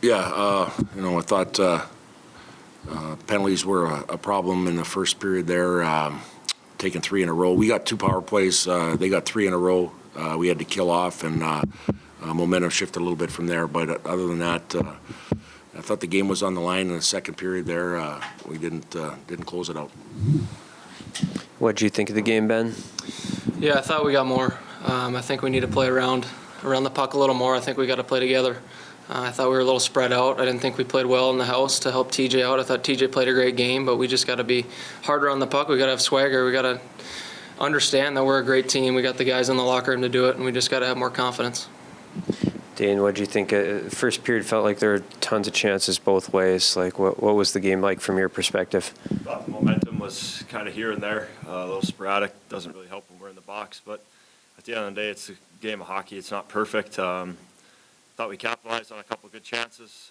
Yeah, I thought penalties were a problem in the first period there, taking 3 in a row. We got 2 power plays. They got 3 in a row. We had to kill off, and momentum shifted a little bit from there. But other than that, I thought the game was on the line in the second period there. We didn't close it out. What did you think of the game, Ben? Yeah, I thought we got more. I think we need to play around the puck a little more. I think we got to play together. I thought we were a little spread out. I didn't think we played well in the house to help TJ out. I thought TJ played a great game, but we just got to be harder on the puck. We got to have swagger. We got to understand that we're a great team. We got the guys in the locker room to do it, and we just got to have more confidence. Dane, what did you think? First period felt like there were tons of chances both ways. Like, what was the game like from your perspective? Momentum was kind of here and there, a little sporadic. Doesn't really help when we're in the box, but at the end of the day, it's a game of hockey. It's not perfect. Thought we capitalized on a couple of good chances,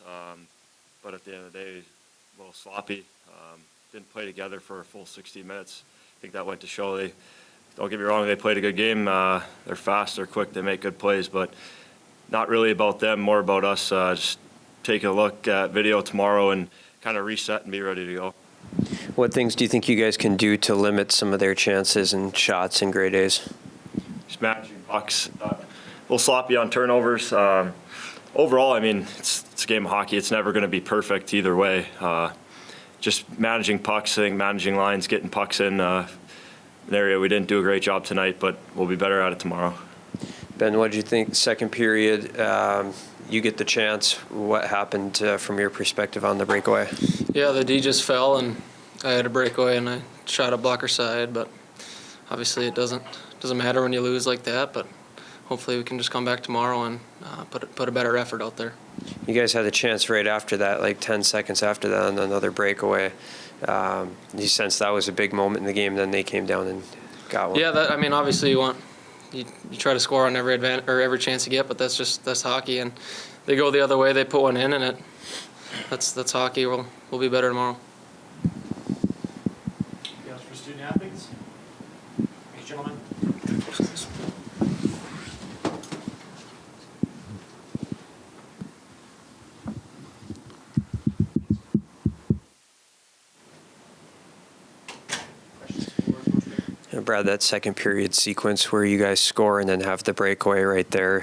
but at the end of the day, a little sloppy. Didn't play together for a full 60 minutes. I think that went to show. Don't get me wrong, they played a good game. They're fast, they're quick, they make good plays, but not really about them, more about us. Just taking a look at video tomorrow and kind of reset and be ready to go. What things do you think you guys can do to limit some of their chances and shots in grade A's? Just managing pucks. A little sloppy on turnovers. Overall, I mean, it's a game of hockey. It's never going to be perfect either way. Just managing pucks, managing lines, getting pucks in an area we didn't do a great job tonight, but we'll be better at it tomorrow. Ben, what did you think? Second period, you get the chance. What happened from your perspective on the breakaway? Yeah, the D just fell, and I had a breakaway, and I shot a blocker side, but obviously it doesn't matter when you lose like that, but hopefully we can just come back tomorrow and put a better effort out there. You guys had a chance right after that, like 10 seconds after that, on another breakaway. You sense that was a big moment in the game, then they came down and got one. Yeah, obviously you try to score on every chance you get, but that's hockey, and they go the other way, they put one in, and that's hockey. We'll be better tomorrow. Anything else for student athletes? Thanks, gentlemen. Brad, that second period sequence where you guys score and then have the breakaway right there,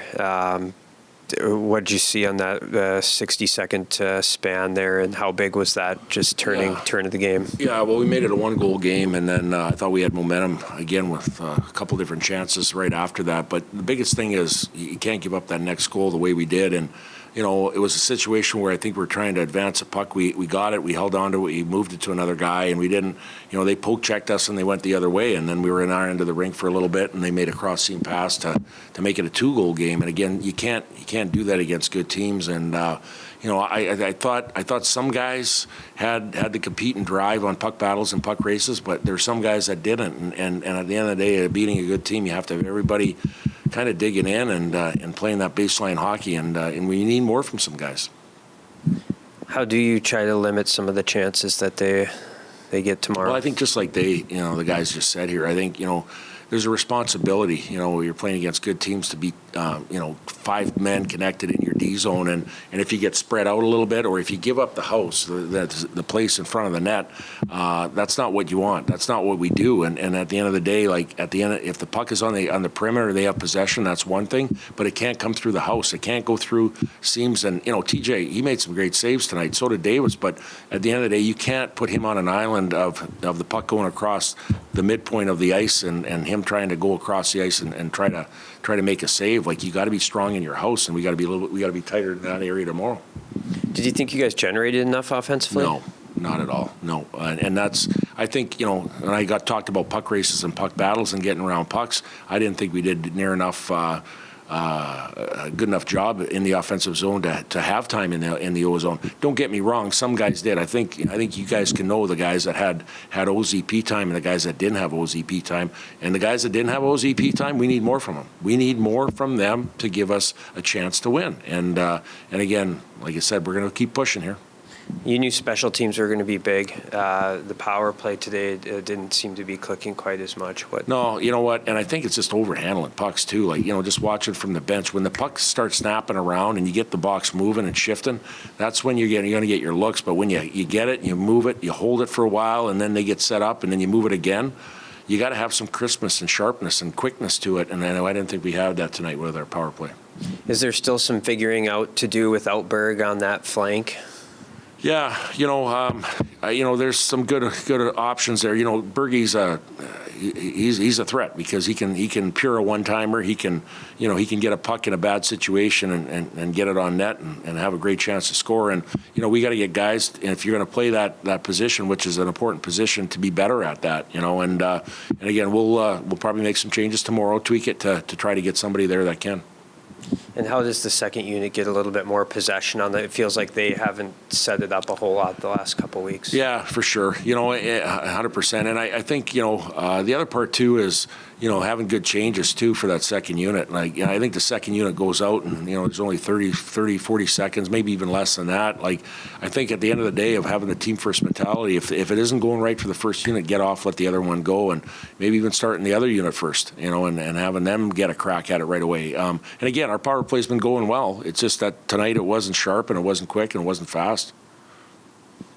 what did you see on that 60-second span there, and how big was that just turn of the game? Yeah, well, we made it a 1-goal game, and then I thought we had momentum again with a couple different chances right after that. But the biggest thing is you can't give up that next goal the way we did, and it was a situation where I think we're trying to advance a puck. We got it, we held on to it, we moved it to another guy, and we didn't. They poke checked us and they went the other way, and then we were in our end of the rink for a little bit, and they made a cross-seam pass to make it a 2-goal game. And again, you can't do that against good teams. And I thought some guys had to compete and drive on puck battles and puck races, but there's some guys that didn't. And at the end of the day, beating a good team, you have to have everybody kind of digging in and playing that baseline hockey, and we need more from some guys. How do you try to limit some of the chances that they get tomorrow? Well, I think just like the guys just said here, I think, there's a responsibility, you're playing against good teams to be, 5 men connected in your D zone. And if you get spread out a little bit, or if you give up the house, the place in front of the net, that's not what you want. That's not what we do. And at the end of the day, if the puck is on the perimeter, they have possession, that's one thing, but it can't come through the house. It can't go through seams. And, TJ, he made some great saves tonight. So did Davis. But at the end of the day, you can't put him on an island of the puck going across the midpoint of the ice and him trying to go across the ice and try to make a save. Like, you got to be strong in your house, and we got to be tighter in that area tomorrow. Did you think you guys generated enough offensively? No, not at all. No, and that's, I think, when I got talked about puck races and puck battles and getting around pucks, I didn't think we did near enough. A good enough job in the offensive zone to have time in the O zone. Don't get me wrong, some guys did. I think you guys can know the guys that had OZP time and the guys that didn't have OZP time. And the guys that didn't have OZP time, we need more from them. We need more from them to give us a chance to win. And again, like I said, we're going to keep pushing here. You knew special teams were going to be big. The power play today didn't seem to be clicking quite as much. No, you know what? And I think it's just overhandling pucks too. Like, just watching from the bench. When the pucks start snapping around and you get the box moving and shifting, that's when you're going to get your looks. But when you get it, you move it, you hold it for a while, and then they get set up, and then you move it again. You got to have some crispness and sharpness and quickness to it. And I didn't think we had that tonight with our power play. Is there still some figuring out to do without Berg on that flank? Yeah, there's some good options there. Bergie's he's a threat because he can pure a one-timer. He can get a puck in a bad situation and get it on net and have a great chance to score. And we got to get guys, and if you're going to play that position, which is an important position, to be better at that. And again, we'll probably make some changes tomorrow, tweak it to try to get somebody there that can. And how does the second unit get a little bit more possession on that? It feels like they haven't set it up a whole lot the last couple of weeks. Yeah, for sure. 100%. And I think, the other part too is, having good changes too for that second unit. Like, I think the second unit goes out and, there's only 30, 40 seconds, maybe even less than that. Like, I think at the end of the day of having the team first mentality, if it isn't going right for the first unit, get off, let the other one go, and maybe even starting the other unit first, and having them get a crack at it right away. And again, our power play's been going well. It's just that tonight it wasn't sharp and it wasn't quick and it wasn't fast.